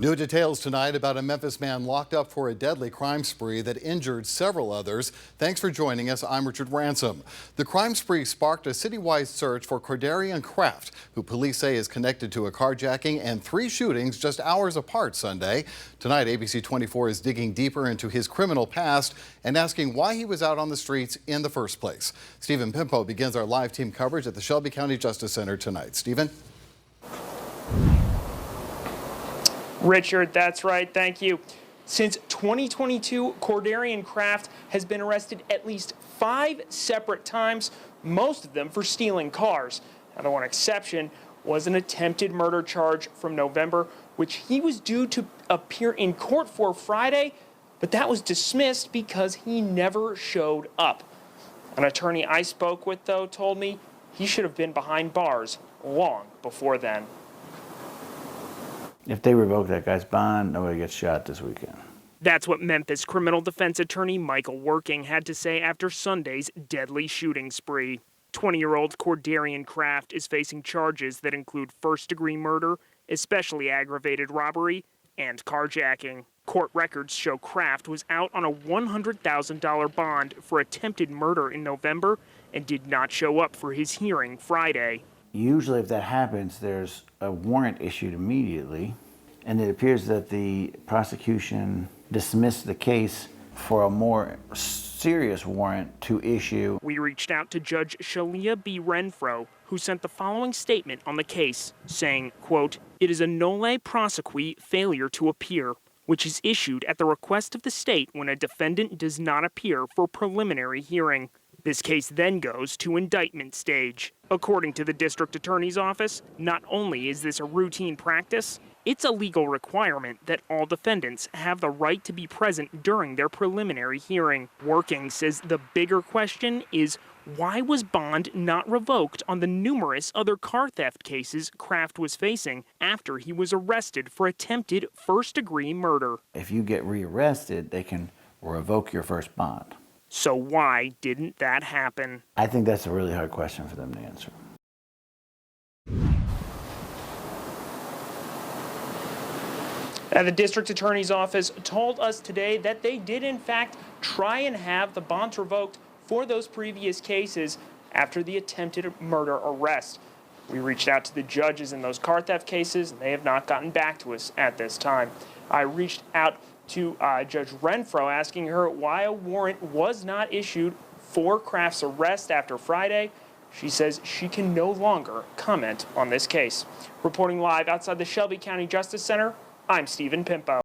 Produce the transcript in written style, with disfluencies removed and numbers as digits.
New details tonight about a Memphis man locked up for a deadly crime spree that injured several others. Thanks for joining us. I'm Richard Ransom. The crime spree sparked a citywide search for Cordarian Kraft, who police say is connected to a carjacking and 3 shootings just hours apart Sunday. Tonight, ABC 24 is digging deeper into his criminal past and asking why he was out on the streets in the first place. Stephen Pimpo begins our live team coverage at the Shelby County Justice Center tonight. Stephen? Richard, that's right. Thank you. Since 2022, Cordarian Kraft has been arrested at least 5 separate times, most of them for stealing cars. Now, the one exception was an attempted murder charge from November, which he was due to appear in court for Friday, but that was dismissed because he never showed up. An attorney I spoke with, though, told me he should have been behind bars long before then. If they revoke that guy's bond, nobody gets shot this weekend. That's what Memphis criminal defense attorney Michael Working had to say after Sunday's deadly shooting spree. 20-year-old Cordarian Kraft is facing charges that include first-degree murder, especially aggravated robbery, and carjacking. Court records show Kraft was out on a $100,000 bond for attempted murder in November and did not show up for his hearing Friday. Usually if that happens, there's a warrant issued immediately, and it appears that the prosecution dismissed the case for a more serious warrant to issue. We reached out to Judge Shalia B. Renfro, who sent the following statement on the case, saying, quote, "It is a nolle prosequi failure to appear, which is issued at the request of the state when a defendant does not appear for preliminary hearing. This case then goes to indictment stage." According to the district attorney's office, not only is this a routine practice, it's a legal requirement that all defendants have the right to be present during their preliminary hearing. Working says the bigger question is, why was bond not revoked on the numerous other car theft cases Kraft was facing after he was arrested for attempted first-degree murder? If you get rearrested, they can revoke your first bond. So why didn't that happen? I think that's a really hard question for them to answer. The district attorney's office told us today that they did in fact try and have the bonds revoked for those previous cases after the attempted murder arrest. We reached out to the judges in those car theft cases, and they have not gotten back to us at this time. I reached out to Judge Renfro asking her why a warrant was not issued for Kraft's arrest after Friday. She says she can no longer comment on this case. Reporting live outside the Shelby County Justice Center, I'm Stephen Pimpo.